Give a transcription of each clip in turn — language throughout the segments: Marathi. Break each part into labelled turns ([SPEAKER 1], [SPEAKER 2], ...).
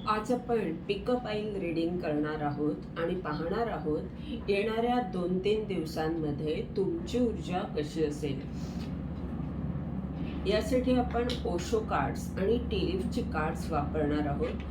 [SPEAKER 1] आज आपण पिकअप आईल रीडिंग करणार आहोत आणि पाहणार आहोत येणाऱ्या 2-3 दिवसांमध्ये तुमची ऊर्जा कशी असेल. यासाठी आपण ओशो कार्ड्स आणि टी कार्ड्स वापरणार आहोत.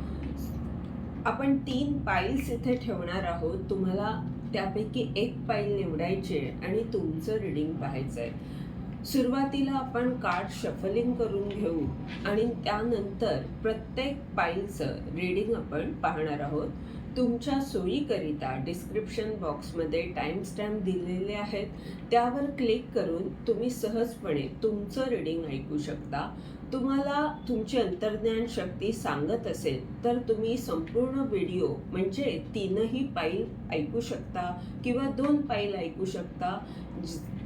[SPEAKER 1] आपण 3 पाईल्स इथे ठेवणार आहोत. तुम्हाला त्यापैकी एक पाईल निवडायची आणि तुमचं रीडिंग पाहायचं आहे. सुरुवातीला आपण कार्ड शफलिंग करून घेऊ आणि त्यानंतर प्रत्येक पाईलचं रीडिंग आपण पाहणार आहोत. तुमच्या सोयीकरिता डिस्क्रिप्शन बॉक्समध्ये टाईमस्टॅम्प दिलेले आहेत. त्यावर क्लिक करून तुम्ही सहजपणे तुमचं रीडिंग ऐकू शकता. तुम्हाला तुमची अंतर्ज्ञान शक्ती सांगत असेल तर तुम्ही संपूर्ण व्हिडिओ म्हणजे 3ही पाईल ऐकू शकता किंवा 2 पाईल ऐकू शकता.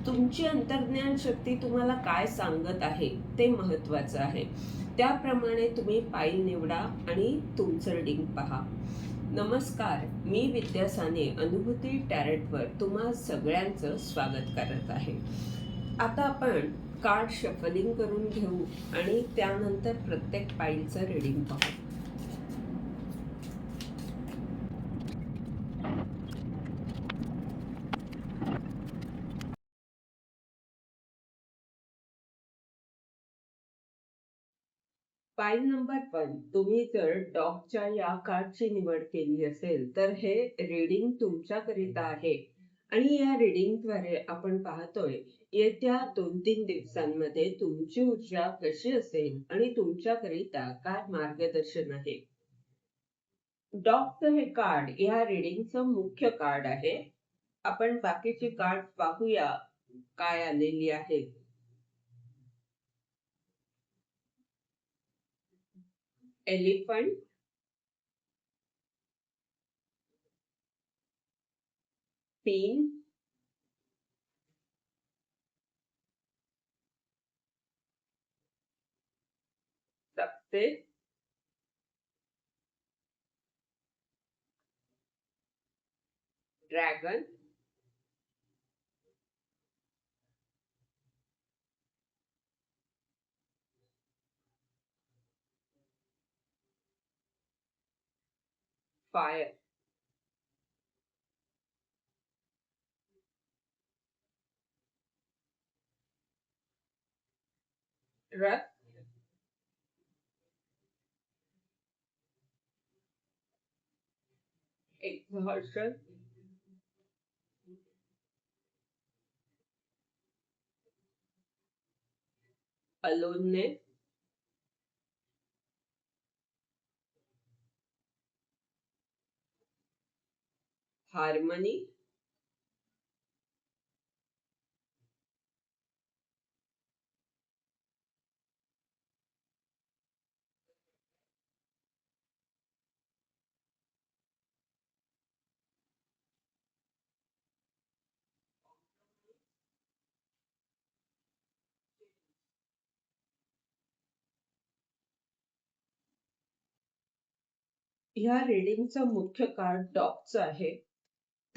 [SPEAKER 1] तुमची अंतर्ज्ञान शक्ती तुम्हाला काय सांगत आहे ते महत्त्वाचं आहे. त्याप्रमाणे तुम्ही पाईल निवडा आणि तुमचं रीडिंग पहा. नमस्कार, मी विद्या साने अनुभूती टॅरेटवर तुम्हा सगळ्यांचं स्वागत करत आहे. आता आपण कार्ड शफलिंग करून घेऊ आणि त्यानंतर प्रत्येक पाईलचं रीडिंग पाहू. पाईल नंबर 1. तुम्ही जर डॉगच्या या कार्डची निवड केली असेल तर हे रीडिंग तुमच्याकरिता आहे आणि या रीडिंगद्वारे आपण पाहतोय येत्या 2-3 दिवसांमध्ये तुमची ऊर्जा कशी असेल आणि तुमच्याकरिता काय मार्गदर्शन आहे. डॉगचं हे कार्ड या रीडिंगचं मुख्य कार्ड आहे. आपण बाकीची कार्ड पाहूया काय आलेली आहेत. Elephant, pin, success, dragon, fire, रथ, exhaustion, aloneness, harmony, ह्या रीडिंगचं मुख्य कार्ड डॉगचं आहे.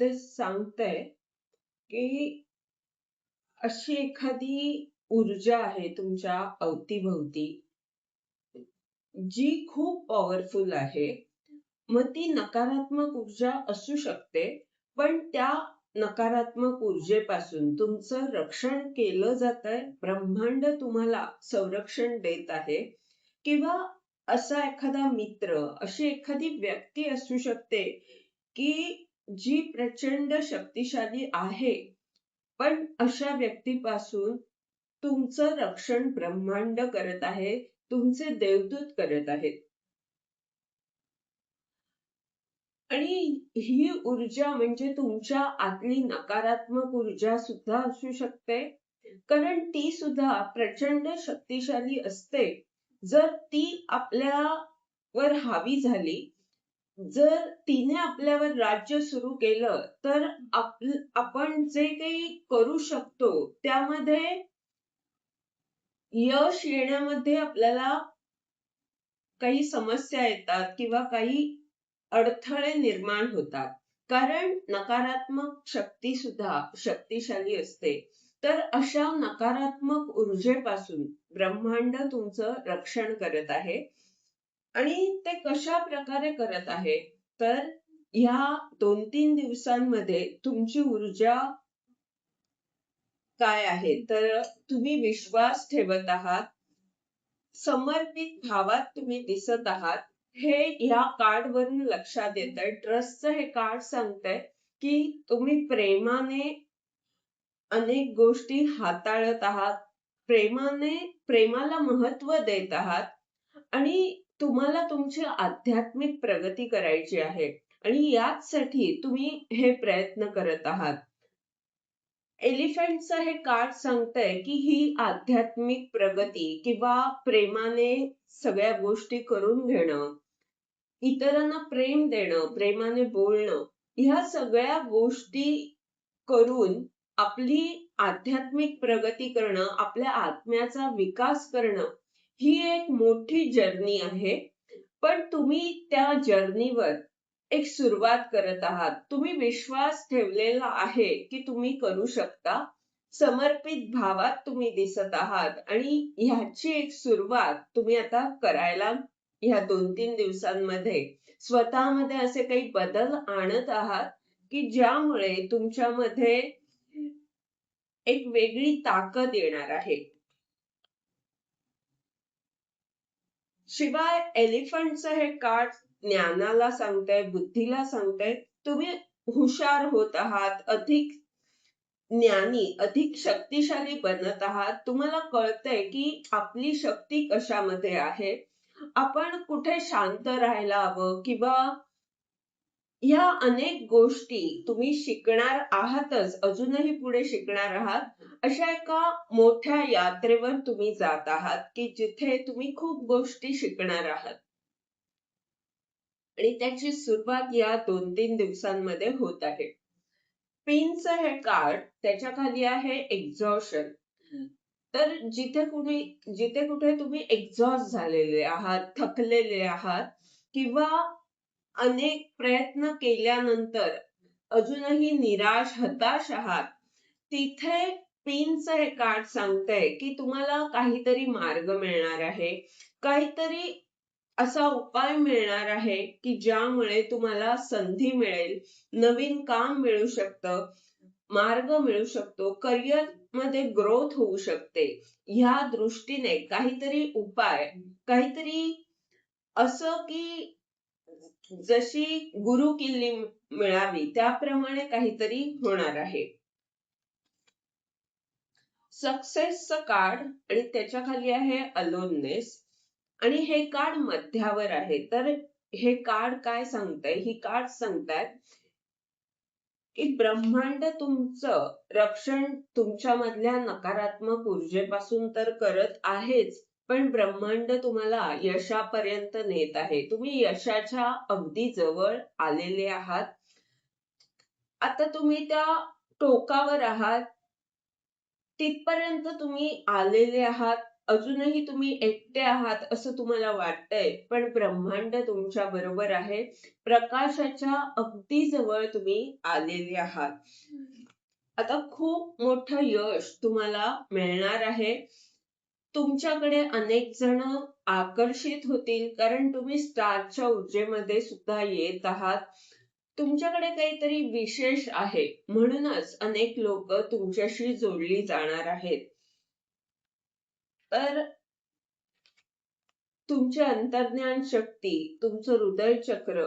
[SPEAKER 1] ते सांगतंय की अशी एखादी ऊर्जा आहे तुमच्या अवतीभवती जी खूप पॉवरफुल आहे. मग ती नकारात्मक ऊर्जा असू शकते, पण त्या नकारात्मक ऊर्जेपासून तुमचं रक्षण केलं जातंय. ब्रह्मांड तुम्हाला संरक्षण देत आहे किंवा असा एखादा मित्र, अशी एखादी व्यक्ती असू शकते की जी प्रचंड शक्तिशाली आहे, पण अशा व्यक्तीपासून तुमचं रक्षण ब्रह्मांड करत आहे, तुमचे देवदूत करत आहेत. आणि ही ऊर्जा म्हणजे तुमच्या आतली नकारात्मक ऊर्जा सुद्धा असू शकते, कारण ती सुद्धा प्रचंड शक्तिशाली असते. जर ती आपल्यावर हावी झाली, जर तिने आपल्यावर राज्य सुरू केलं, तर आपण जे काही करू शकतो त्यामध्ये यश येण्यामध्ये आपल्याला काही समस्या येतात किंवा काही अडथळे निर्माण होतात. कारण नकारात्मक शक्ती सुद्धा शक्तिशाली असते. तर अशा नकारात्मक ऊर्जेपासून ब्रह्मांड तुमचं रक्षण करत आहे. आणि ते कशा प्रकारे करत आहे, तर ह्या 2-3 दिवसांमध्ये तुमची ऊर्जा काय आहे, तर तुम्ही विश्वास ठेवत आहात, समर्पित भावात तुम्ही दिसत आहात, हे ह्या कार्ड वरून लक्षात येतंय. ट्रस्टचं हे कार्ड सांगतंय की तुम्ही प्रेमाने अनेक गोष्टी हाताळत आहात, प्रेमाला महत्व देत आहात आणि तुम्हाला तुमची आध्यात्मिक प्रगती करायची आहे आणि याचसाठी तुम्ही हे प्रयत्न करत आहात. एलिफंटचं हे कार्ड सांगतंय की ही आध्यात्मिक प्रगती किंवा प्रेमाने सगळ्या गोष्टी करून घेणं, इतरांना प्रेम देणं, प्रेमाने बोलणं, ह्या सगळ्या गोष्टी करून आपली आध्यात्मिक प्रगती करणं, आपल्या आत्म्याचा विकास करणं, ही एक मोठी जर्नी आहे. पण तुम्ही त्या जर्नीवर एक सुरुवात करत आहात. तुम्ही विश्वास ठेवलेला आहे की तुम्ही करू शकता. समर्पित भावात तुम्ही दिसत आहात आणि ह्याची एक सुरुवात तुम्ही आता करायला ह्या 2-3 दिवसांमध्ये स्वतःमध्ये असे काही बदल आणत आहात की ज्यामुळे तुमच्यामध्ये एक वेगळी ताकद येणार आहे. शिवाय एलिफंटचं हे कार्ड ज्ञानाला सांगतंय, बुद्धीला सांगतंय, तुम्ही हुशार होत आहात, अधिक ज्ञानी, अधिक शक्तिशाली बनत आहात. तुम्हाला कळतंय की आपली शक्ती कशामध्ये आहे. आपण कुठे शांत राहायला हवं किंवा ह्या अनेक गोष्टी तुम्ही शिकणार आहातच, अजूनही पुढे शिकणार आहात. अशा एका मोठ्या यात्रेवर तुम्ही जात आहात की जिथे तुम्ही खूप गोष्टी शिकणार आहात आणि त्याची सुरुवात या 2-3 दिवसांमध्ये होत आहे. पिनचं हे कार्ड त्याच्या खाली आहे एक्झॉशन. तर जिथे कुठे तुम्ही एक्झॉस्ट झालेले आहात, थकलेले आहात किंवा अनेक प्रयत्न केल्यानंतर अजूनही निराश, हताश आहात, तिथे पिनचं हे कार्ड सांगतंय की तुम्हाला काहीतरी मार्ग मिळणार आहे. काहीतरी असा उपाय मिळणार आहे की ज्यामुळे तुम्हाला संधी मिळेल, नवीन काम मिळू शकतं, मार्ग मिळू शकतो, करिअर मध्ये ग्रोथ होऊ शकते. ह्या दृष्टीने काहीतरी उपाय, काहीतरी असं की जशी गुरु किल्ली मिळावी त्याप्रमाणे काहीतरी होणार आहे. सक्सेसचं कार्ड आणि त्याच्या खाली आहे अलोननेस आणि हे कार्ड मध्यावर आहे. तर हे कार्ड काय सांगतंय? ही कार्ड सांगतायत की ब्रह्मांड तुमचं रक्षण तुमच्यामधल्या नकारात्मक ऊर्जेपासून तर करत आहेच, पण ब्रह्मांड तुम्हाला यशापर्यंत नेत आहे. तुम्ही यशाच्या अगदी जवळ आलेले आहात. आता तुम्ही त्या टोकावर आहात, तिथपर्यंत तुम्ही आलेले आहात. अजूनही तुम्ही एकटे आहात असं तुम्हाला वाटतंय, पण ब्रह्मांड तुमच्या बरोबर आहे. प्रकाशाच्या अगदी जवळ तुम्ही आलेले आहात. आता खूप मोठं यश तुम्हाला मिळणार आहे. तुमच्याकडे अनेक जण आकर्षित होतील कारण तुम्ही स्टारच्या ऊर्जेमध्ये सुद्धा येत आहात. तुमच्याकडे काहीतरी विशेष आहे म्हणूनच अनेक लोक तुमच्याशी जोडली जाणार आहेत. तर तुमची अंतर्ज्ञान शक्ती, तुमचं हृदय चक्र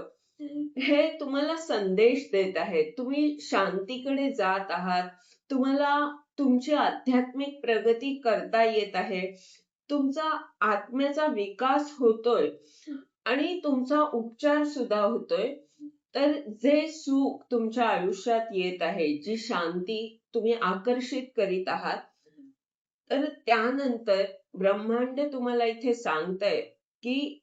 [SPEAKER 1] हे तुम्हाला संदेश देत आहे. तुम्ही शांतीकडे जात आहात. तुम्हाला तुमची आध्यात्मिक प्रगती करता येत आहे. तुमचा आत्म्याचा विकास होतोय आणि तुमचा उपचार सुद्धा होतोय. तर जे सुख तुमच्या आयुष्यात येत आहे, जी शांती तुम्ही आकर्षित करीत आहात, तर त्यानंतर ब्रह्मांड तुम्हाला इथे सांगतंय की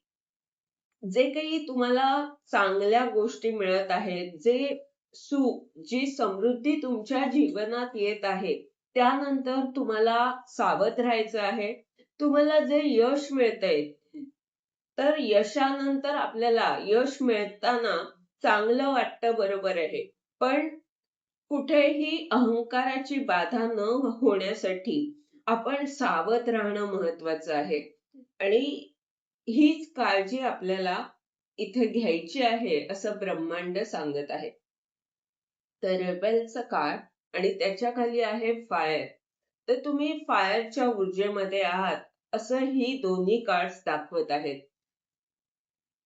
[SPEAKER 1] जे काही तुम्हाला चांगल्या गोष्टी मिळत आहेत, जे सुख, जी समृद्धी तुमच्या जीवनात येत आहे, त्यानंतर तुम्हाला सावध राहायचं आहे. तुम्हाला जे यश मिळतंय, तर यशानंतर आपल्याला यश मिळताना चांगलं वाटतं, बरोबर आहे. पण कुठेही अहंकाराची बाधा न होण्यासाठी आपण सावध राहणं महत्वाचं आहे. आणि हीच काळजी आपल्याला इथे घ्यायची आहे असं ब्रह्मांड सांगत आहे. तर रेबेलचं कार्ड आणि त्याच्या खाली आहे फायर. तर तुम्ही फायरच्या ऊर्जेमध्ये आहात असं ही दोन्ही कार्ड्स दाखवत आहेत.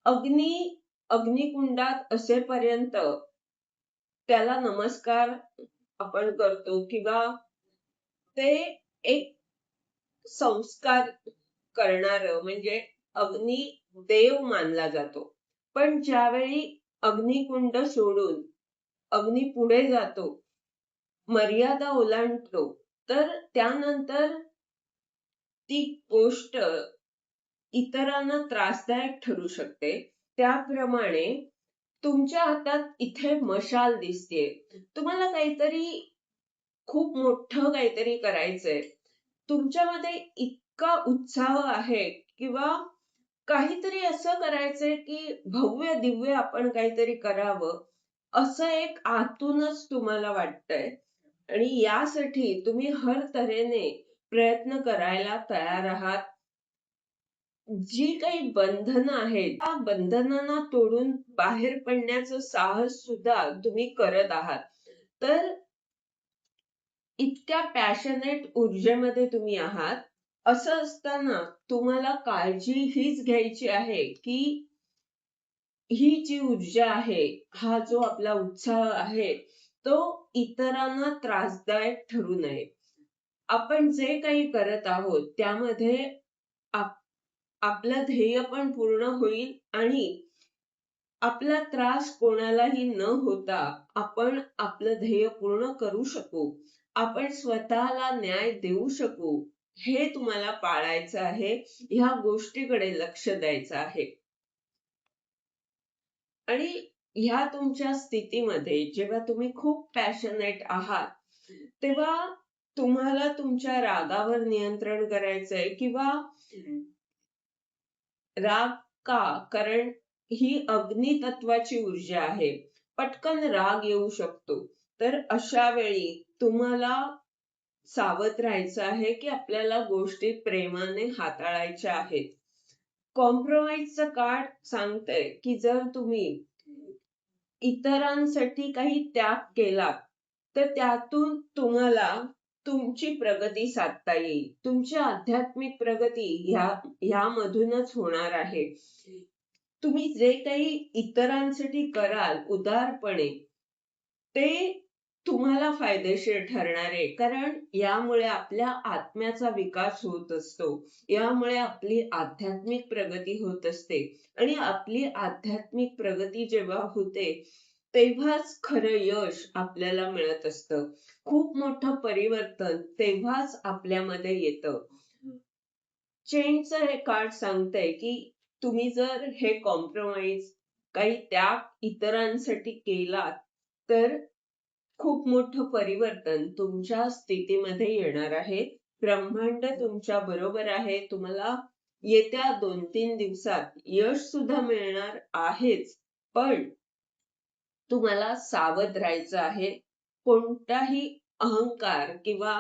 [SPEAKER 1] अग्नी अग्निकुंडात असेपर्यंत त्याला नमस्कार आपण करतो किंवा ते एक संस्कार करणारं म्हणजे अग्नी देव मानला जातो. पण ज्यावेळी अग्निकुंड सोडून अग्नी पुढे जातो, मर्यादा ओलांडतो, तर त्यानंतर ती गोष्ट इतरांना त्रासदायक ठरू शकते. त्याप्रमाणे तुमच्या हातात इथे मशाल दिसतेय. तुम्हाला काहीतरी खूप मोठं काहीतरी करायचंय. तुमच्यामध्ये इतका उत्साह आहे किंवा काहीतरी असं करायचंय की भव्य दिव्य आपण काहीतरी करावं असं एक आतूनच तुम्हाला वाटतंय आणि यासाठी तुम्ही हर तऱ्हेने प्रयत्न करायला तयार आहात. जी काही बंधनं आहेत त्या बंधनांना तोडून बाहेर पडण्याचं साहस सुद्धा तुम्ही करत आहात. तर इतक्या पॅशनेट ऊर्जेमध्ये तुम्ही आहात. असं असताना तुम्हाला काळजी हीच घ्यायची आहे की ही जी ऊर्जा आहे, हा जो आपला उत्साह आहे, तो इतरांना त्रासदायक ठरू नये. आपण जे काही करत आहोत त्यामध्ये आपलं ध्येय पण पूर्ण होईल आणि आपला त्रास कोणालाही न होता आपण आपलं ध्येय पूर्ण करू शकू. आपण स्वतःला न्याय देऊ शकू. हे तुम्हाला पाळायचं आहे. ह्या गोष्टीकडे लक्ष द्यायचं आहे. आणि ह्या तुमच्या स्थितीमध्ये जेव्हा तुम्ही खूप पॅशनेट आहात, तेव्हा तुम्हाला तुमच्या रागावर नियंत्रण करायचंय किंवा राग का? कारण ही अग्नी तत्वाची ऊर्जा आहे. पटकन राग येऊ शकतो. तर अशा वेळी तुम्हाला सावध राहायचं आहे, की आपल्याला गोष्टी प्रेमाने हाताळायच्या आहेत. कॉम्प्रोमाइजचं कार्ड सांगतंय, की जर तुम्ही इतरांसाठी काही त्याग केलात, तर त्यातून तुम्हाला तुमची प्रगती साधता येईल. तुमची आध्यात्मिक प्रगती ह्यामधूनच होणार आहे. तुम्ही जे काही इतरांसाठी कराल उदारपणे, ते तुम्हाला फायदेशीर ठरणार आहे. कारण यामुळे आपल्या आत्म्याचा विकास होत असतो. यामुळे आपली आध्यात्मिक प्रगती होत असते आणि आपली आध्यात्मिक प्रगती जेव्हा होते, तेव्हाच खरं यश आपल्याला मिळत असतं. खूप मोठं परिवर्तन तेव्हाच आपल्यामध्ये येतं. चेंजचं हे कार्ड सांगतंय, की तुम्ही जर हे कॉम्प्रोमाइज काही त्याग इतरांसाठी केलात, तर खूप मोठं परिवर्तन तुमच्या स्थितीमध्ये येणार आहे. ब्रह्मांड तुमच्या बरोबर आहे. तुम्हाला येत्या 2-3 दिवसात यश सुद्धा मिळणार आहेच. पण तुम्हाला सावध राहायचं आहे. कोणताही अहंकार किंवा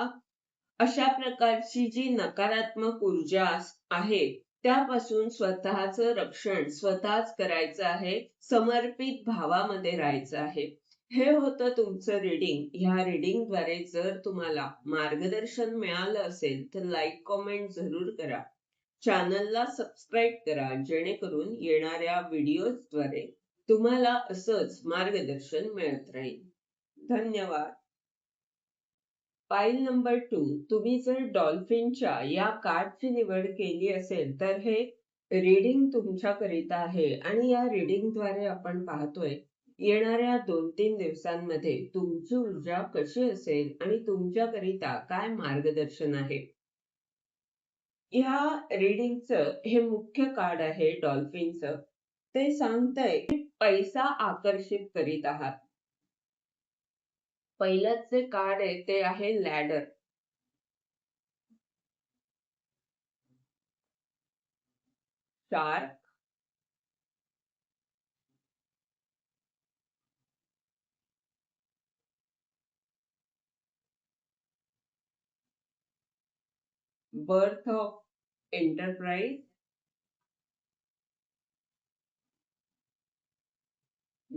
[SPEAKER 1] अशा प्रकारची जी नकारात्मक ऊर्जा आहे, त्यापासून स्वतःचं रक्षण स्वतःच करायचं आहे. समर्पित भावामध्ये राहायचं आहे. हे होतं तुमचं रीडिंग. ह्या रीडिंगद्वारे जर तुम्हाला मार्गदर्शन मिळालं असेल, तर लाईक, कमेंट जरूर करा. चॅनलला सबस्क्राईब करा, जेणेकरून येणाऱ्या व्हिडिओजद्वारे तुम्हाला असंच मार्गदर्शन मिळत राहील. धन्यवाद. पाईल नंबर 2. तुम्ही जर डॉल्फिनच्या या कार्डची निवड केली असेल, तर हे रीडिंग तुमच्याकरिता आहे आणि या रीडिंगद्वारे आपण पाहतोय येणाऱ्या 2-3 दिवसांमध्ये तुमची ऊर्जा कशी असेल आणि तुमच्याकरिता काय मार्गदर्शन आहे. या रीडिंगचं हे मुख्य कार्ड आहे डॉल्फिनचं. ते सांगतंय पैसा आकर्षित करीत आहात. पहिलंच जे कार्ड आहे ते आहे ladder. Shark, birth of enterprise,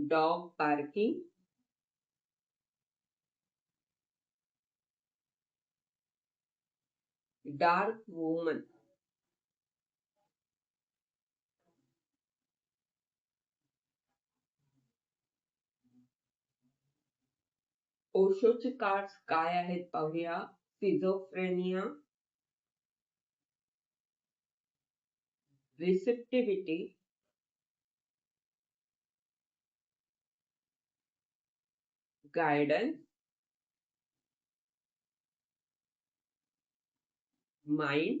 [SPEAKER 1] dog parking, dark woman, ओशोचे कार्ड्स काय आहेत पाहूया. Schizophrenia, receptivity, guidance, mind,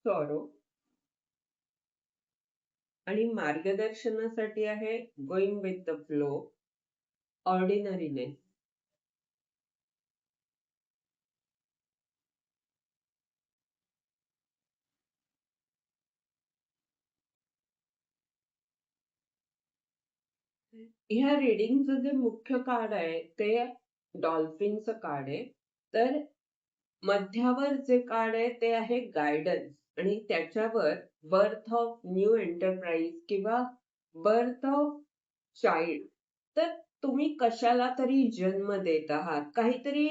[SPEAKER 1] sorrow, आणि मार्गदर्शनासाठी आहे going with the flow, ordinariness. ह्या रिडिंगचं जे मुख्य कार्ड आहे ते डॉल्फिनचं कार्ड आहे. तर मध्यावर जे कार्ड आहे ते आहे गायडन्स, आणि त्याच्यावर बर्थ ऑफ न्यू एंटरप्राइज किंवा बर्थ ऑफ चाइल्ड. तर तुम्ही कशाला तरी जन्म देत आहात, काहीतरी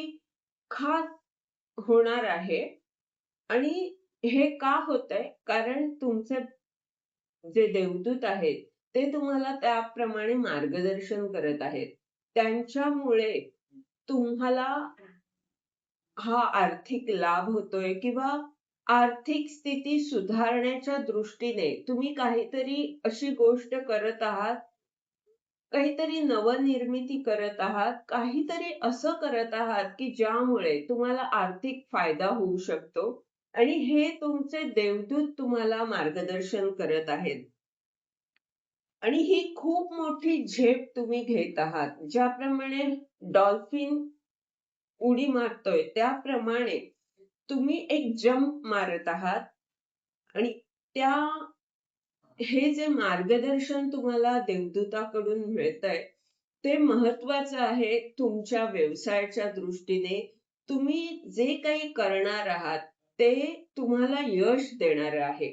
[SPEAKER 1] खास होणार आहे. आणि हे का होतंय, कारण तुमचे जे देवदूत आहेत ते तुम्हाला त्याप्रमाणे मार्गदर्शन करत आहेत. त्यांच्यामुळे तुम्हाला हा आर्थिक लाभ होतोय, किंवा आर्थिक स्थिती सुधारण्याच्या दृष्टीने तुम्ही काहीतरी अशी गोष्ट करत आहात, काहीतरी नवनिर्मिती करत आहात, काहीतरी असं करत आहात की ज्यामुळे तुम्हाला आर्थिक फायदा होऊ शकतो, आणि हे तुमचे देवदूत तुम्हाला मार्गदर्शन करत आहेत. आणि ही खूप मोठी झेप तुम्ही घेत आहात. ज्याप्रमाणे डॉल्फिन उडी मारतोय त्याप्रमाणे तुम्ही एक जंप मारत आहात. आणि त्या हे जे मार्गदर्शन तुम्हाला देवदूताकडून मिळतंय ते महत्वाचं आहे तुमच्या व्यवसायाच्या दृष्टीने. तुम्ही जे काही करणार आहात ते तुम्हाला यश देणार आहे.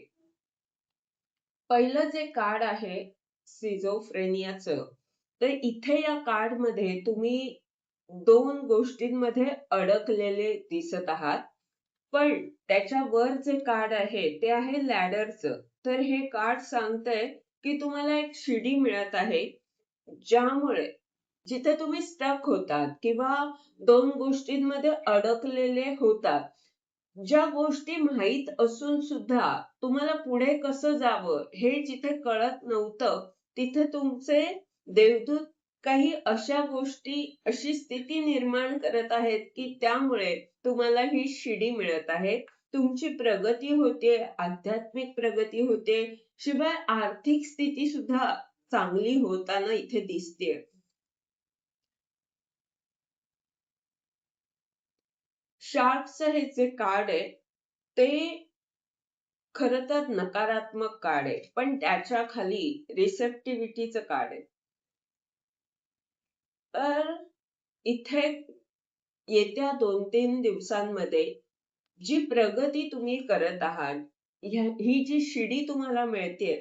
[SPEAKER 1] पहिलं जे कार्ड आहे सिझोफ्रेनियाचं, तर इथे या कार्ड मध्ये तुम्ही दोन गोष्टींमध्ये अडकलेले दिसत आहात. पण त्याच्यावर जे कार्ड आहे ते आहे लॅडरचं. तर हे कार्ड सांगतंय की तुम्हाला एक शिडी मिळत आहे, ज्यामुळे जिथे तुम्ही स्टक होतात किंवा दोन गोष्टींमध्ये अडकलेले होतात, ज्या गोष्टी माहीत असून सुद्धा तुम्हाला पुढे कसं जावं हे जिथे कळत नव्हतं, तिथे तुमचे देवदूत काही अशा गोष्टी, अशी स्थिती निर्माण करत आहेत की त्यामुळे तुम्हाला ही शिडी मिळत आहे. तुमची प्रगती होते, आध्यात्मिक प्रगती होते, शिवाय आर्थिक स्थिती सुद्धा चांगली होताना इथे दिसते. शार्कचं हे जे कार्ड आहे ते खरं तर नकारात्मक कार्ड आहे, पण त्याच्या खाली रिसेप्टिव्हिटीचं कार्ड आहे. तर इथे येत्या 2-3 दिवसांमध्ये जी प्रगती तुम्ही करत आहात, ही जी शिडी तुम्हाला मिळते,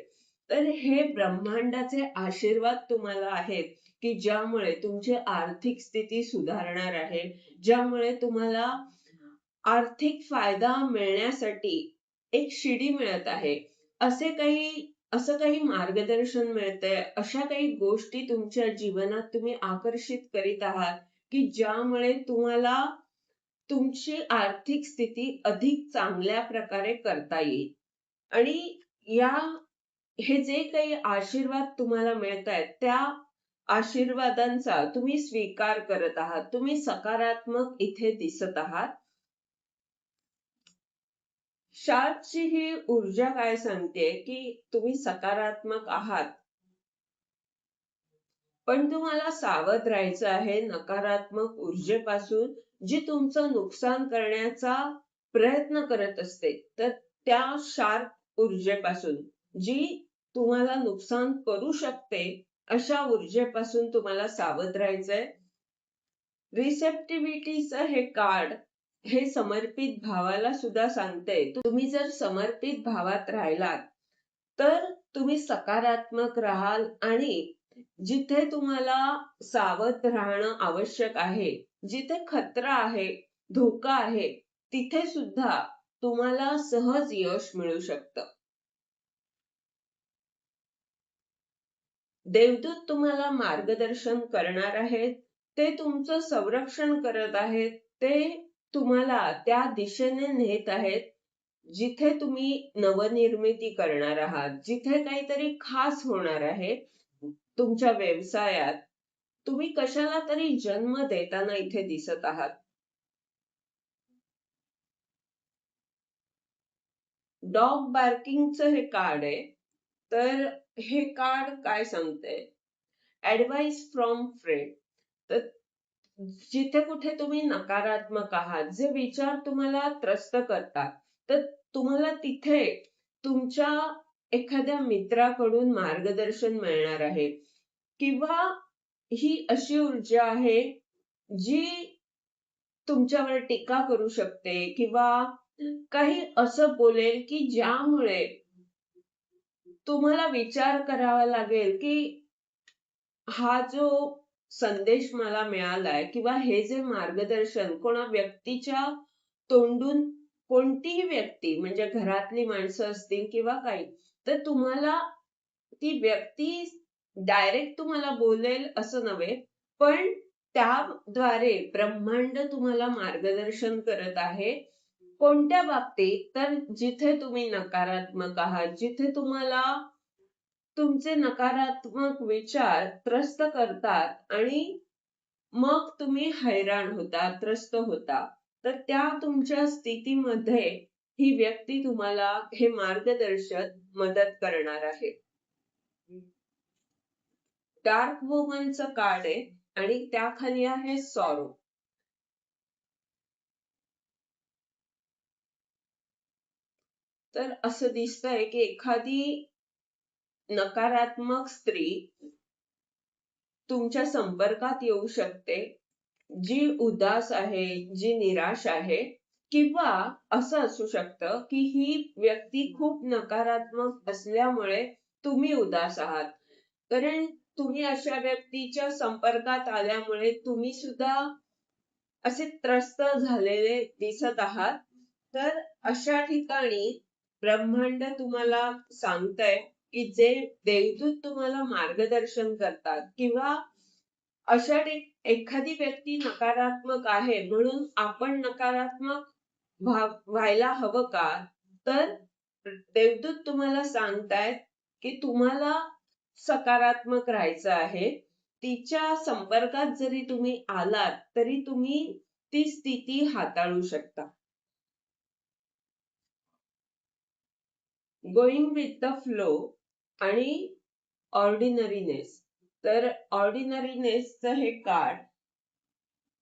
[SPEAKER 1] तर हे ब्रह्मांडाचे आशीर्वाद तुम्हाला आहेत की ज्यामुळे तुमची आर्थिक स्थिती सुधारणार आहे, ज्यामुळे तुम्हाला आर्थिक फायदा मिळण्यासाठी एक शिडी मिळत आहे. असं काही मार्गदर्शन मिळतंय, अशा काही गोष्टी तुमच्या जीवनात तुम्ही आकर्षित करीत आहात की ज्यामुळे तुम्हाला तुमची आर्थिक स्थिती अधिक चांगल्या प्रकारे करता येईल. आणि या हे जे काही आशीर्वाद तुम्हाला मिळत आहेत त्या आशीर्वादांचा तुम्ही स्वीकार करत आहात. तुम्ही सकारात्मक इथे दिसत आहात. शार्कची ही ऊर्जा काय सांगते की तुम्ही सकारात्मक आहात, पण तुम्हाला सावध राहायचं आहे नकारात्मक ऊर्जेपासून, जी तुमचं नुकसान करण्याचा प्रयत्न करत असते. तर त्या शार्क ऊर्जेपासून, जी तुम्हाला नुकसान करू शकते, अशा ऊर्जेपासून तुम्हाला सावध राहायचंय. रिसेप्टिव्हिटीचं हे कार्ड हे समर्पित भावाला सुद्धा सांगते. तुम्ही जर समर्पित भावात राहिलात तर तुम्ही सकारात्मक राहाल आणि जिथे तुम्हाला सावध राहणं आवश्यक आहे, जिथे खतरा आहे, धोका आहे, तिथे सुद्धा तुम्हाला सहज यश मिळू शकतं. देवदूत तुम्हाला मार्गदर्शन करणार आहेत. ते तुमचं संरक्षण करत आहेत. ते तुम्हाला त्या दिशेने नेत आहेत, जिथे तुम्ही नवनिर्मिती करणार आहात, जिथे काहीतरी खास होणार आहे तुमच्या व्यवसायात. तुम्ही कशाला तरी जन्म देताना इथे दिसत आहात. डॉग बार्किंगचं हे कार्ड आहे. तर हे कार्ड काय सांगतंय? Advice from friend. तर जिथे कुठे तुम्ही नकारात्मक आहात, जे विचार तुम्हाला त्रस्त करतात, तर तुम्हाला तिथे तुमच्या एखाद्या मित्राकडून मार्गदर्शन मिळणार आहे किंवा ही अशी ऊर्जा आहे जी तुमच्यावर टीका करू शकते किंवा काही असं बोलेल की ज्यामुळे तुम्हाला विचार करावा लागेल की हा जो संदेश मला मिळालाय किंवा हे जे मार्गदर्शन कोणा व्यक्तीच्या तोंडून, कोणतीही व्यक्ती म्हणजे घरातली माणसं असतील किंवा काही, तर तुम्हाला ती व्यक्ती डायरेक्ट तुम्हाला बोलेल असं नव्हे, पण त्याद्वारे ब्रह्मांड तुम्हाला मार्गदर्शन करत आहे. कोणत्या बाबतीत? तर जिथे तुम्ही नकारात्मक आहात, जिथे तुम्हाला तुमचे नकारात्मक विचार त्रस्त करतात आणि मग तुम्ही हैराण होता, त्रस्त होता. तर त्या तुमच्या स्थितीमध्ये ही व्यक्ती तुम्हाला हे मार्गदर्शन मदत करणार आहे. डार्क वुमनचं कार्ड आहे आणि त्याखाली आहे सॉरो. तर असं दिसतंय की एखादी नकारात्मक स्त्री तुमच्या संपर्कात येऊ शकते, जी उदास आहे, जी निराश आहे किंवा असं असू शकतं की ही व्यक्ती खूप नकारात्मक असल्यामुळे तुम्ही उदास आहात. कारण तुम्ही अशा व्यक्तीच्या संपर्कात आल्यामुळे तुम्ही सुद्धा असे त्रस्त झालेले दिसत आहात. तर अशा ठिकाणी ब्रह्मांड तुम्हाला सांगतंय की जे देवदूत तुम्हाला मार्गदर्शन करतात किंवा अशा एखादी व्यक्ती नकारात्मक आहे म्हणून आपण नकारात्मक व्हायला हवं का? तर देवदूत तुम्हाला सांगतायत की तुम्हाला सकारात्मक राहायचं आहे. तिच्या संपर्कात जरी तुम्ही आलात तरी तुम्ही ती स्थिती हाताळू शकता. गोइंग विथ द फ्लो आणि ऑर्डिनरीनेस. तर ऑर्डिनरीनेसचं हे कार्ड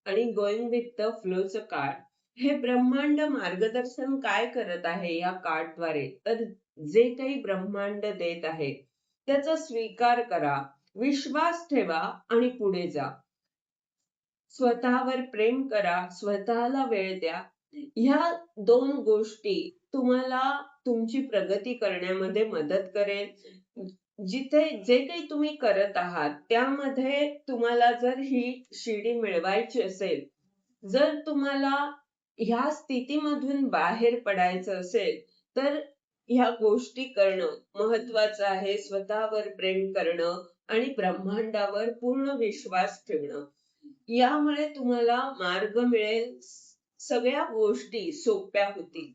[SPEAKER 1] आणि गोइंग विथ द फ्लोचं कार्ड, हे ब्रह्मांड मार्गदर्शन काय करत आहे या कार्डद्वारे? तर जे काही ब्रह्मांड देत आहे त्याचा स्वीकार करा, विश्वास ठेवा आणि पुढे जा. स्वतःवर प्रेम करा, स्वतःला वेळ द्या. ह्या 2 गोष्टी तुम्हाला तुमची प्रगती करण्यामध्ये मदत करेल. जिथे जे काही तुम्ही करत आहात त्यामध्ये तुम्हाला जर ही शिडी मिळवायची असेल, जर तुम्हाला ह्या स्थितीमधून बाहेर पडायचं असेल, तर ह्या गोष्टी करणं महत्वाचं आहे. स्वतःवर प्रेम करणं आणि ब्रह्मांडावर पूर्ण विश्वास ठेवणं. यामुळे तुम्हाला मार्ग मिळेल. सगळ्या गोष्टी सोप्या होतील.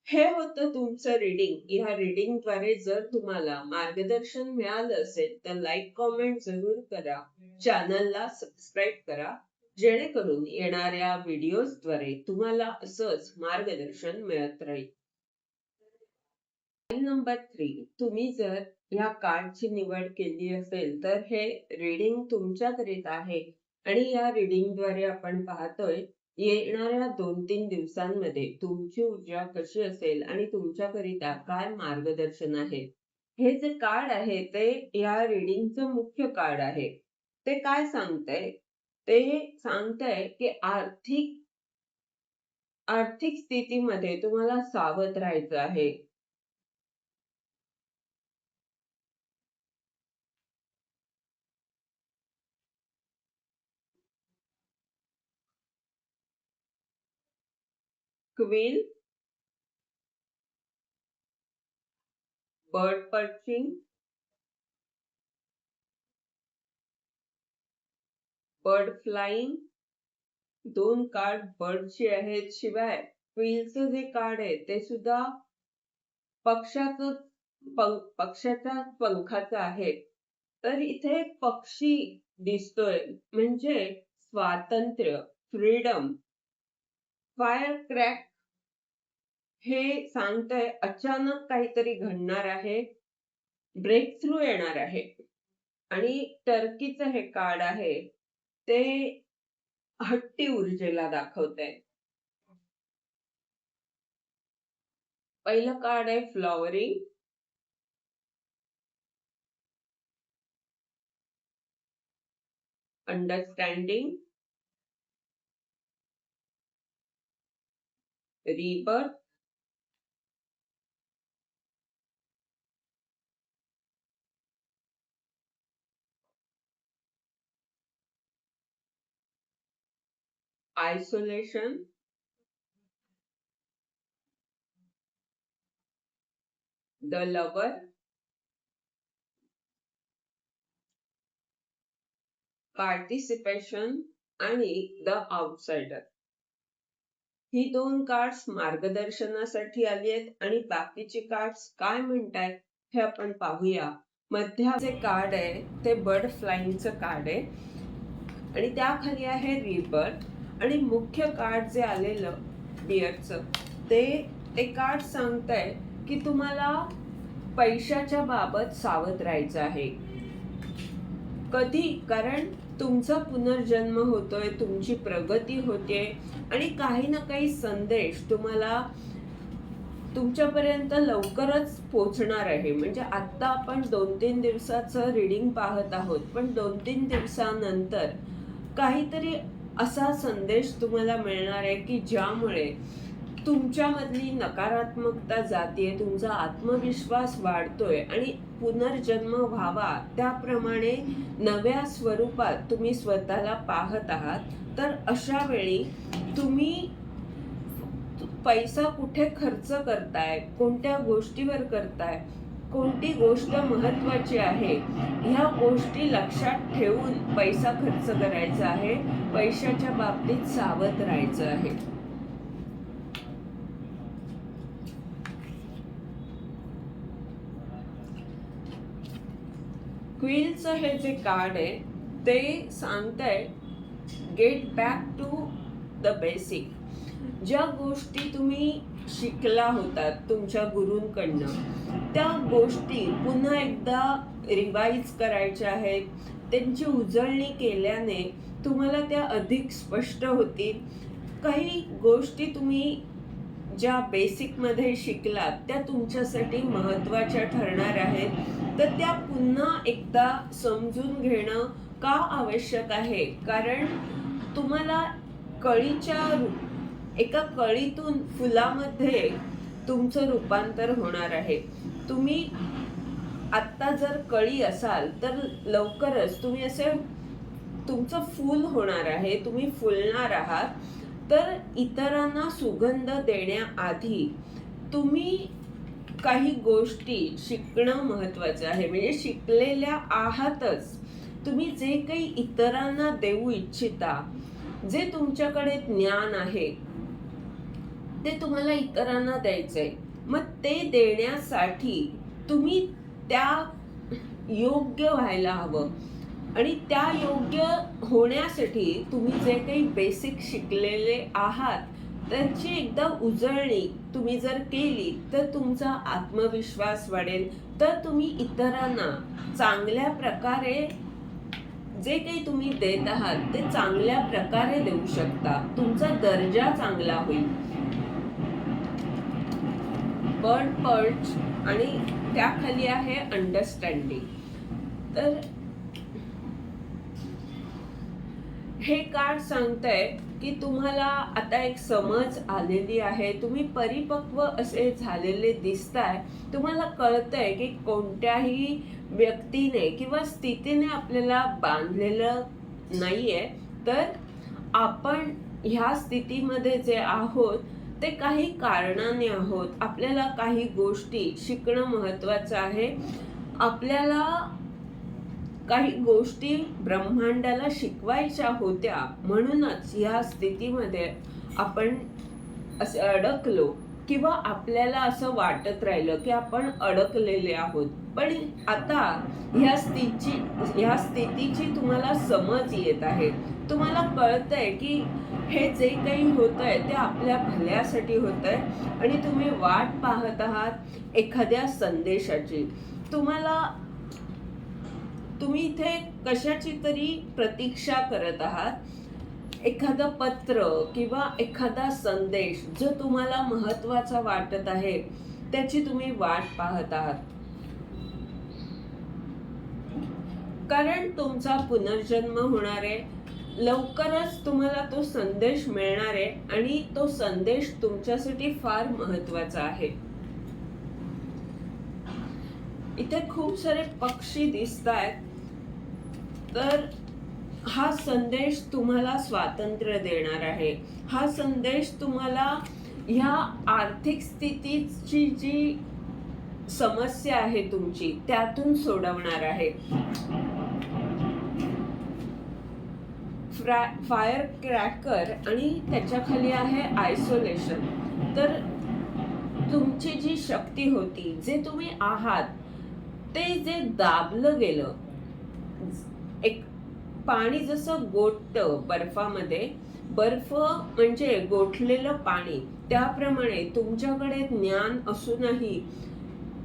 [SPEAKER 1] हे होतं तुमचं रीडिंग. या रीडिंगद्वारे जर तुम्हाला मार्गदर्शन मिळालं असेल तर लाईक, कॉमेंट जरूर करा. चॅनलला सबस्क्राईब करा. जेणेकरून येणाऱ्या व्हिडिओजद्वारे तुम्हाला असंच मार्गदर्शन मिळत राहील. नंबर 3, तुम्ही जर या कार्डची निवड केली असेल तर हे रीडिंग तुमच्याकरिता आहे आणि या रीडिंगद्वारे आपण पाहतोय येणाऱ्या 2-3 दिवसांमध्ये तुमची ऊर्जा कशी असेल आणि तुमच्याकरिता काय मार्गदर्शन आहे. हे जे कार्ड आहे ते या रीडिंगचं मुख्य कार्ड आहे. ते काय सांगतंय? ते सांगतंय की आर्थिक आर्थिक स्थितीमध्ये तुम्हाला सावध राहायचं आहे. Queen, bird perching, bird flying, 2 card बर्डचे आहेत. शिवाय क्वीनचं जे कार्ड आहे ते सुद्धा पक्षाच्या पंखाचं आहे. तर इथे पक्षी दिसतोय म्हणजे स्वातंत्र्य, फ्रीडम. फायर क्रॅक हे सांगतंय अचानक काहीतरी घडणार आहे, ब्रेक थ्रू येणार आहे. आणि टर्कीचं हे कार्ड आहे ते हट्टी ऊर्जेला दाखवतंय. पहिलं कार्ड आहे flowering, understanding, rebirth, isolation, the lover, participation आणि द आउटसाइडर. ही 2 कार्ड्स मार्गदर्शनासाठी आली आहेत आणि बाकीचे कार्ड्स काय म्हणतायत हे आपण पाहूया. मध्याचे कार्ड आहे ते बर्ड फ्लाइंगचं कार्ड आहे आणि त्याखाली आहे रिबर्थ. आणि मुख्य कार्ड जे आलेलं डिअरचं ते कार्ड सांगतंय की तुम्हाला पैशाच्या बाबत सावध राहायचं आहे. कधी? कारण तुमचा पुनर्जन्म होतोय, तुमची प्रगती होते आणि काही ना काही संदेश तुम्हाला तुमच्यापर्यंत लवकरच पोहोचणार आहे. म्हणजे आता आपण 2-3 दिवसाचं रीडिंग पाहत आहोत, पण 2-3 दिवसानंतर काहीतरी असा संदेश तुम्हाला मिळणार आहे की ज्यामुळे तुमच्यामधली नकारात्मकता जातीये, तुमचा आत्मविश्वास वाढतोय आणि पुनर्जन्म व्हावा त्याप्रमाणे नव्या स्वरूपात तुम्ही स्वतःला पाहत आहात. तर अशा वेळी तुम्ही पैसा कुठे खर्च करताय, कोणत्या गोष्टीवर करताय, कोणती गोष्ट महत्वाची आहे, ह्या गोष्टी लक्षात ठेवून पैसा खर्च करायचा आहे. पैशाच्या बाबतीत सावध राहायचं आहे. क्वीनचं हे जे कार्ड आहे ते सांगतंय get back to the basic. ज्या गोष्टी तुम्ही शिकला होतात तुमच्या गुरूंकडनं त्या गोष्टी पुन्हा एकदा रिवाइज करायच्या आहेत. त्यांची उजळणी केल्याने तुम्हाला त्या अधिक स्पष्ट होतील. काही गोष्टी तुम्ही ज्या बेसिकमध्ये शिकलात त्या तुमच्यासाठी महत्त्वाच्या ठरणार आहेत. तर त्या पुन्हा एकदा समजून घेणं का आवश्यक आहे? कारण तुम्हाला एका कळीतून फुलामध्ये तुमचं रूपांतर होणार आहे. तुम्ही आत्ता जर कळी असाल तर लवकरच तुम्ही तुमचं फूल होणार आहे, तुम्ही फुलणार आहात. तर इतरांना सुगंध देण्याआधी तुम्ही काही गोष्टी शिकणं महत्वाचं आहे. म्हणजे शिकलेल्या आहातच. तुम्ही जे काही इतरांना देऊ इच्छिता, जे तुमच्याकडे ज्ञान आहे ते तुम्हाला इतरांना द्यायचंय. मग ते देण्यासाठी तुम्ही त्या योग्य व्हायला हवं आणि त्या योग्य होण्यासाठी तुम्ही जे काही बेसिक शिकलेले आहात त्याची एकदा उजळणी तुम्ही जर केली तर तुमचा आत्मविश्वास वाढेल. तर तुम्ही इतरांना चांगल्या प्रकारे जे काही तुम्ही देत आहात ते चांगल्या प्रकारे देऊ शकता. तुमचा दर्जा चांगला होईल. बर्ड पर्च आणि त्याखाली आहे अंडरस्टँडिंग. तर हे कार्ड सांगतंय की तुम्हाला आता एक समज आलेली आहे, तुम्ही परिपक्व असे झालेले दिसताय. तुम्हाला कळतंय की कोणत्याही व्यक्तीने किंवा स्थितीने आपल्याला बांधलेलं नाहीये. तर आपण ह्या स्थितीमध्ये जे आहोत ते काही कारणाने आहोत. आपल्याला काही गोष्टी शिकणं महत्वाचं आहे. आपल्याला काही गोष्टी ब्रह्मांडाला शिकवायच्या होत्या, म्हणूनच या स्थितीमध्ये आपण असे अडकलो किंवा आपल्याला असं वाटत राहिलं की आपण अडकलेले आहोत. पण आता ह्या स्थितीची तुम्हाला समज येत आहे. तुम्हाला कळतंय की हे जे काही होतंय ते आपल्या भल्यासाठी होतंय आणि तुम्ही वाट पाहत आहात एखाद्या संदेशाची. तुम्ही इथे कशाची तरी प्रतीक्षा करत आहात. एखादं पत्र किंवा एखादा संदेश जो तुम्हाला महत्वाचा वाटत आहे त्याची तुम्ही वाट पाहत आहात. कारण तुमचा पुनर्जन्म होणार आहे. लवकरच तुम्हाला तो संदेश मिळणार आहे आणि तो संदेश तुमच्यासाठी फार महत्वाचा आहे. इथे खूप सारे पक्षी दिसतायत. तर हा संदेश तुम्हाला स्वातंत्र्य देणार आहे. हा संदेश तुम्हाला ह्या आर्थिक स्थितीची जी समस्या आहे तुमची त्यातून सोडवणार आहे. फायर क्रॅकर आणि त्याच्या खाली आहे आयसोलेशन. तर तुमची जी शक्ती होती, जे तुम्ही आहात, ते जे दाबलं गेलं, एक पाणी जसं गोठतं बर्फामध्ये, बर्फ म्हणजे गोठलेलं पाणी, त्याप्रमाणे तुमच्याकडे ज्ञान असूनही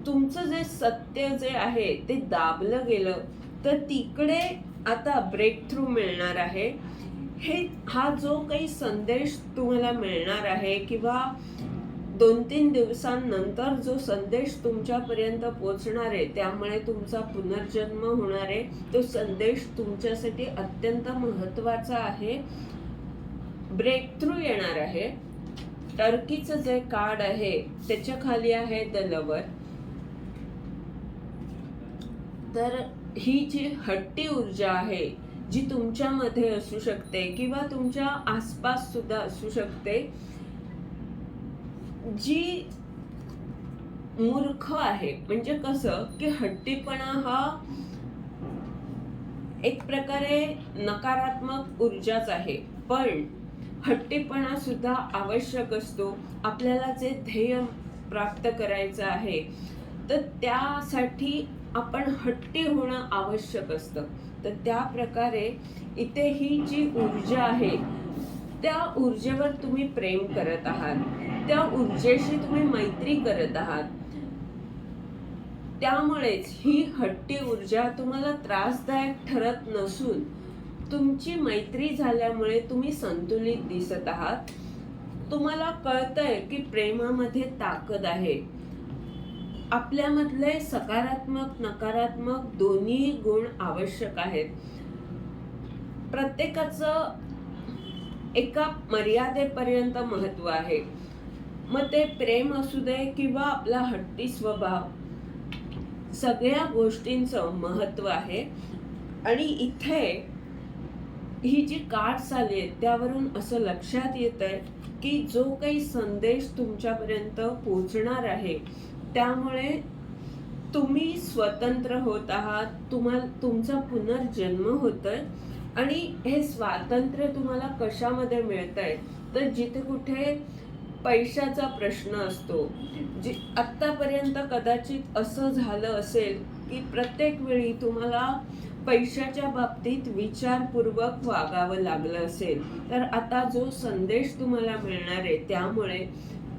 [SPEAKER 1] तुमचं जे सत्य जे आहे ते दाबलं गेलं. तर तिकडे आता ब्रेक थ्रू मिळणार आहे. हा जो काही संदेश तुम्हाला मिळणार आहे किंवा 2-3 दिवसांनंतर जो संदेश तुमच्यापर्यंत पोहोचणार आहे, त्यामुळे तुमचा पुनर्जन्म होणार आहे. तो संदेश तुमच्यासाठी अत्यंत महत्वाचा आहे. ब्रेक थ्रू येणार आहे. टर्कीचं जे कार्ड आहे त्याच्या खाली आहे द लवर. तर ही जी हट्टी ऊर्जा आहे जी तुमच्यामध्ये असू शकते किंवा तुमच्या आसपास सुद्धा असू शकते, जी मूर्ख आहे. म्हणजे कसं की हट्टीपणा हा एक प्रकारे नकारात्मक ऊर्जाच आहे, पण हट्टीपणा सुद्धा आवश्यक असतो. आपल्याला जे ध्येय प्राप्त करायचं आहे तर त्यासाठी आपण हट्टी होणं आवश्यक असतं. तर त्या प्रकारे इथे ही जी ऊर्जा आहे त्या ऊर्जेवर तुम्ही प्रेम करत आहात, त्या ऊर्जेशी तुम्ही मैत्री करत आहात. त्यामुळेच ही हट्टी ऊर्जा तुम्हाला त्रासदायक ठरत नसून तुमची मैत्री झाल्यामुळे तुम्ही संतुलित दिसत आहात. तुम्हाला कळतंय की प्रेमामध्ये ताकद आहे. आपल्यामधले सकारात्मक नकारात्मक दोन्ही गुण आवश्यक आहेत. प्रत्येकाचं एका मर्यादेपर्यंत महत्व आहे. मग ते प्रेम असू दे किंवा आपला हट्टी स्वभाव, सगळ्या गोष्टींचं महत्व आहे. आणि इथे ही जी कार्ड्स आली आहेत त्यावरून असं लक्षात येतंय की जो काही संदेश तुमच्यापर्यंत पोहोचणार आहे त्यामुळे तुम्ही स्वतंत्र होत आहात. तुमचा पुनर्जन्म होतोय. आणि हे स्वातंत्र्य तुम्हाला कशामध्ये मिळतंय तर जिथे कुठे पैशाचा प्रश्न असतो, आत्तापर्यंत कदाचित असं झालं असेल की प्रत्येक वेळी तुम्हाला पैशाच्या बाबतीत विचारपूर्वक वागावं लागलं असेल, तर आता जो संदेश तुम्हाला मिळणार आहे त्यामुळे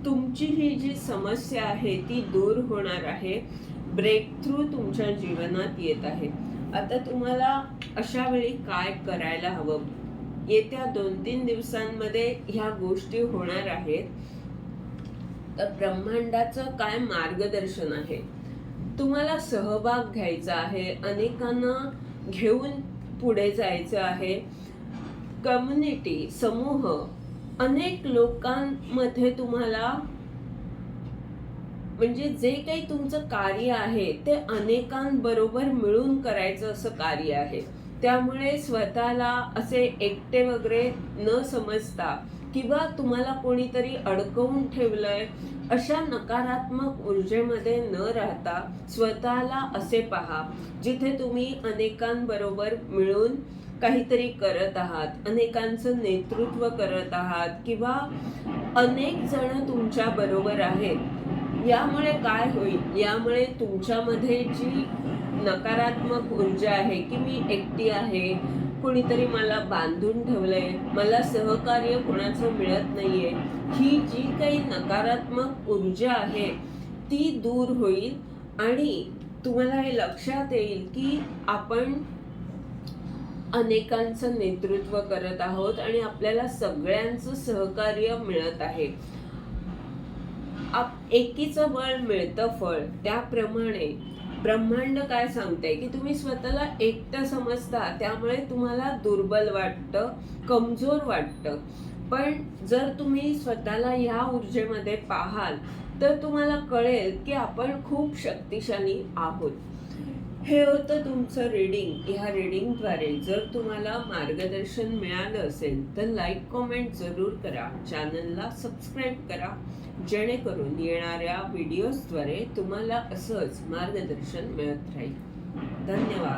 [SPEAKER 1] तुमची ही जी समस्या आहे ती दूर होणार आहे. ब्रेक थ्रू तुमच्या जीवनात येत आहे. आता तुम्हाला अशा वेळी काय करायला हवं? येत्या 2-3 दिवसांमध्ये ह्या गोष्टी होणार आहेत. तर ब्रह्मांडाचं काय मार्गदर्शन आहे? तुम्हाला सहभाग घ्यायचा आहे, अनेकांना घेऊन पुढे जायचं आहे. कम्युनिटी, समूह, अनेक लोकांमध्ये तुम्हाला म्हणजे जे काही तुमचं कार्य आहे ते अनेकांबरोबर मिळून करायचं असं कार्य आहे. त्यामुळे स्वतःला असे एकटे वगैरे न समजता किंवा तुम्हाला कोणीतरी अडकवून ठेवलंय अशा नकारात्मक ऊर्जेमध्ये न राहता स्वतःला असे पहा जिथे तुम्ही अनेकांबरोबर मिळून काहीतरी करत आहात, अनेकांचं नेतृत्व करत आहात किंवा अनेक जण तुमच्या बरोबर आहेत. यामुळे काय होईल, यामुळे तुमच्यामध्ये जी नकारात्मक ऊर्जा आहे की मी एकटी आहे, कोणीतरी मला बांधून ठेवलंय, मला सहकार्य कोणाचं मिळत नाहीये, ही जी काही नकारात्मक ऊर्जा आहे ती दूर होईल आणि तुम्हाला हे लक्षात येईल की आपण अनेकांचं नेतृत्व करत आहोत आणि आपल्याला सगळ्यांचं सहकार्य मिळत आहे. एकीचं बळ मिळतं फळ. त्याप्रमाणे ब्रह्मांड काय सांगते की तुम्ही स्वतःला एकटं समजता, त्यामुळे तुम्हाला दुर्बल वाटतं, कमजोर वाटतं. पण जर तुम्ही स्वतःला ह्या ऊर्जेमध्ये पाहाल तर तुम्हाला कळेल की आपण खूप शक्तिशाली आहोत. हे होतं तुमचं रीडिंग. ह्या रीडिंगद्वारे जर तुम्हाला मार्गदर्शन मिळालं असेल तर लाईक कमेंट जरूर करा, चॅनलला सबस्क्राईब करा, जेणेकरून येणाऱ्या व्हिडिओजद्वारे तुम्हाला असंच मार्गदर्शन मिळत राहील. धन्यवाद.